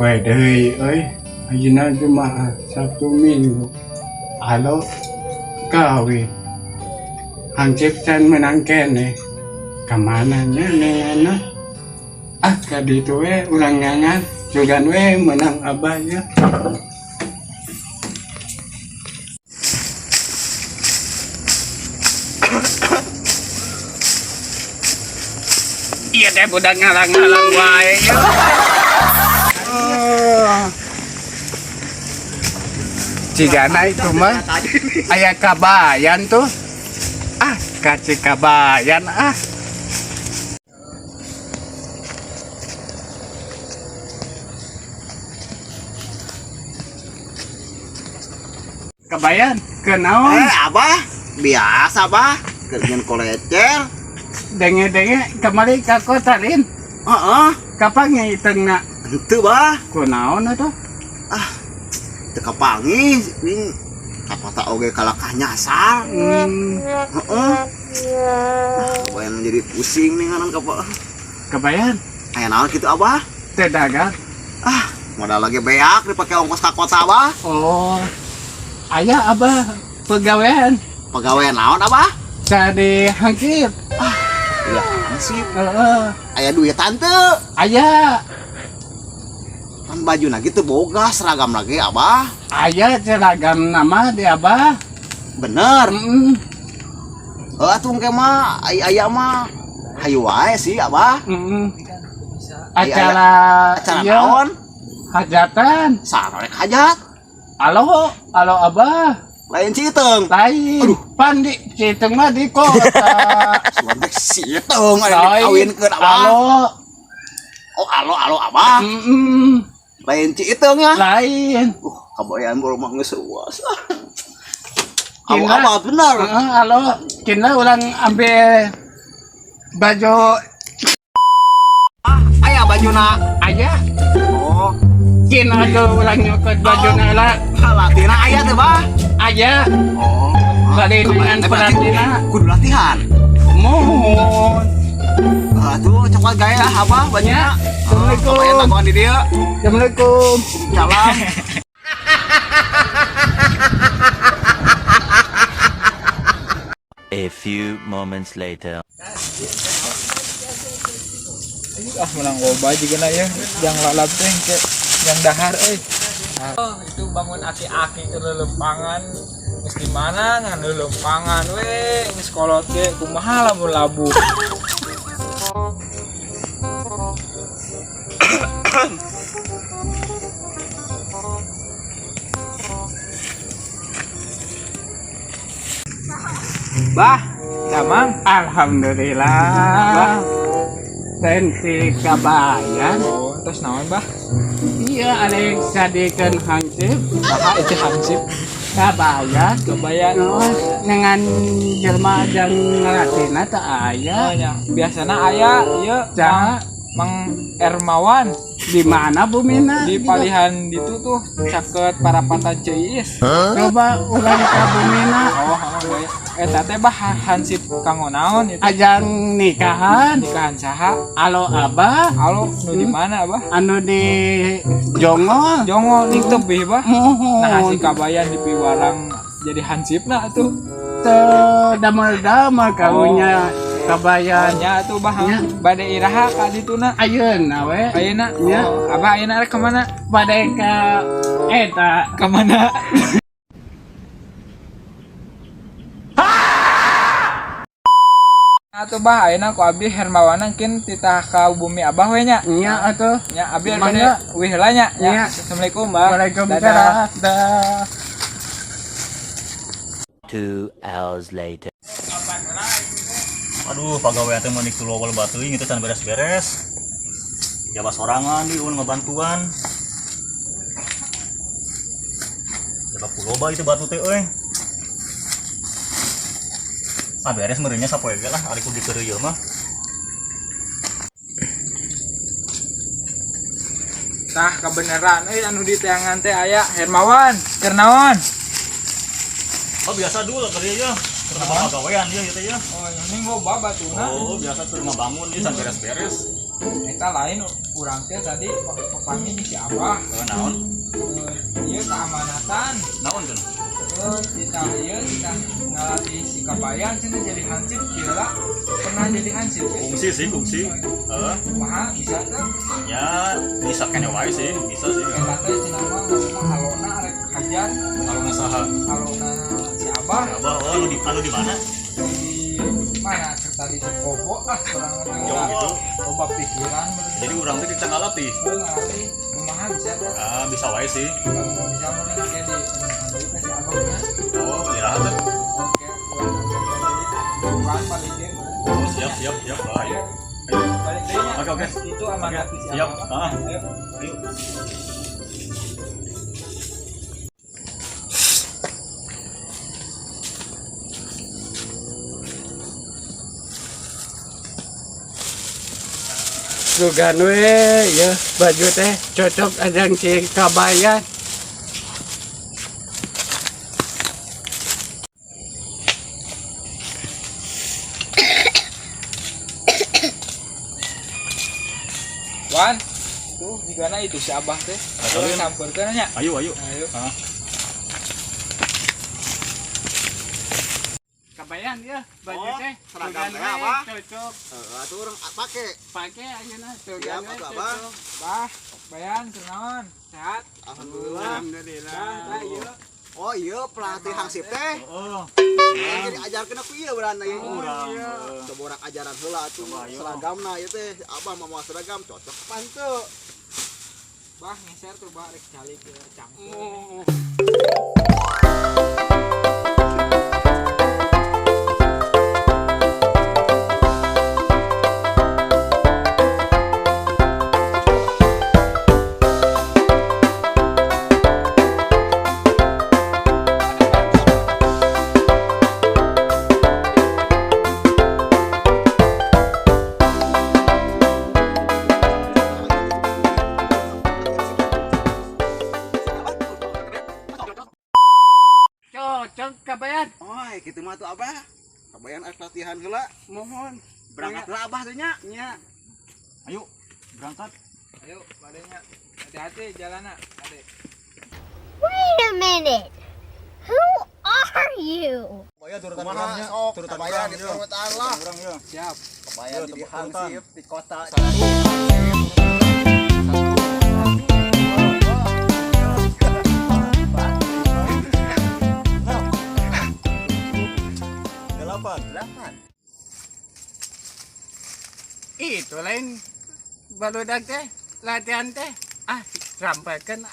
Capek deh, ayeuna Jumaah Sabtu Minggu. Halo, kawin. Hancip can menang kene. Kamananya nengana? Kaditu ulang ngangan. Jugan menang abahnya. Iya teh budak ngalang-ngalang wae. Cigana itu mah aya kabayan tuh. Kasih kabayan Kabayan, kenaon? Abah, biasa bah, kerjaan kolecel. Denge-denge kemari ka kota Lin. Kapan ngitengna? Itu bah. Kunaon atuh? Teka pangi, ning apa tak oge kalakah nyasar. Kabayan jadi pusing nih ngaran kapa. Kabayan? Aya naon kitu abah? Teh dagang. Modal lagi beak dipake ongkos ka kota abah. Oh. Aya abah pegawaian. Pegawai naon abah? Cadi hangkit. Iya hansip. Aya duit tante. Aya. Kan baju gitu boga seragam lagi abah. Aya seragam nama di abah. Bener. Atuh engke mah aya mah hayu wae sih abah. Acara naon? Hajatan. Sarek hajat. Halo abah. Lain Citeung. Lain. Pandi Citeung mah di kota. Suara Citeung aya dikawinkeun abah. Halo abah. Lain Citeung ya. Lain. Kabayan baru mah geus ruas. Abah bener. Halo, kina urang ambil baju. Aya bajuna. Aya. Oh. Kina tuh urang nyokot bajuna lah. Latihan aya teh bah. Aya. Oh. Bari dengan peratina. Kudu latihan. Mohon. Tuh coklat gaya abah bajunya. Assalamualaikum. Kabayan lakukan di dia. Assalamualaikum. Salam. A few moments later. Menang loba juga na ya yang lalap teh kayak yang dahar itu bangun aki-aki ke lelempangan mesti mana ngan lelempangan geus kolot ge kumaha lamun labu. Bah, damang Alhamdulillah. Tensi kabayan. oh terus naon bah? Iya, ada sadikeun hansip. Saha itu hansip Kabayan. kebayaan Dengan jelma jang ngaratina teu aya. nya biasana aya ieu Cah. Mang Ermawan Di mana bumina? di palihan itu tuh caket parapatan Ciis. Coba ulang ka bumina. Eta teh bah hansip kanggo naon itu Ajang nikahan. nikahan saha? Halo abah. Halo, nu di mana abah? Anu di Jongo. Jongo ning tebih bah. Nah si Mohon. kabayan di piwarang jadi hansipna atuh. Teu damel-damel kawunya kabayan. Nya atuh bah Nya. bade iraha ka dituna. Ayeuna we. Ayeuna Nya. abah ayeuna rek ka mana? Bade ka eta. Ka mana? Atuh bah ayeuna ku abdi Hermawana kin titah ka bumi abah we nya. Nya atuh. Nya abdi Mangga. bade wih heula nya. Nya. Assalamualaikum bah. Waalaikumsalam. Dadah. Dah. 2 hours later. Aduh, pegawai teh mau nikah lowol batuing itu can beres-beres. Jabat sorangan di ngebantuan. Jabat puloba itu batu teh euy. Beres merenya sapoe ge lah ari ku dikeur ieu mah. Tah kebenaran anu di teangan teh aya Hermawan, keur naon? Oh biasa dulu kerja ya. Karena pegawaian dia gitu ya. Oh, ini loba batuna. Oh biasa tuh ngebangun dia can beres-beres. Eta lain urang teh tadi pepami si Abah. Naon? Ieu keamanatan. Naon tuh? Terus kita ngelatih si Kabayan cenah jadi hansip kira pernah jadi hansip Kungsi. kumaha bisa tuh Ya bisa kene wae sih, bisa sih. eta teh cenah mah halona arek hajar Kalau nggak salah, halona si Abah Abah, di mana? di mana cerita di Kobo orang Jauh gitu. coba pikiran Jadi orang tuh kita ngelatih. ngelatih kumaha bisa tuh Bisa wae sih. kalau bisa mulai jadi si Abahnya Oh, iraha tuh. oke bukan paling dia Oh, siap. Ayo. balik deh nya. Oke. Itu amanat si Siap. Abah. Ayo. Ayo. Sugan we ya baju teh cocok adang si Kabayan. Wan, tuh gimana itu si Abah teh? Atau Orang yang- sampeurkeun nya. Ayo. Ayo. Kabayan ya baju Oh, teh seragam sugan teh we apa? cocok. Atuh orang pake. Pake ayeuna Siap, sugan we atuh, Abah. cocok. Bah, bayan kenaon? Sehat? Alhamdulillah. Alhamdulillah. Dah, ieu. Oh iya pelatih hansip teh. Oh, Jadi ajarkeun aku ieu beranda ieu. urang. Coba orang ajaran heula tuh Coba, ayo. seragamna ieu teh. Abah mau seragam cocok pan tuh. Bah, ngeser tuh bah rek cali ke cangkul. Oh. Cocok Kabayan. Oh, kitu mah tuh Abah. Kabayan aya latihan heula. Mohon Berangkat heula Abah teh nya. nya. Ayo, berangkat. Ayo, badenya. Hati-hati jalanna, Ade. Wait a minute. Who are you? Ayo turutan Kumaha orangnya, sok turutan Kabayan orang, di yo. permutaan lah. Orang ya. Siap. Kabayan Yo, jadi tepuk tangan. hansip di kota. Delapan. Itu lain baludag teh latihan teh. Sampaikan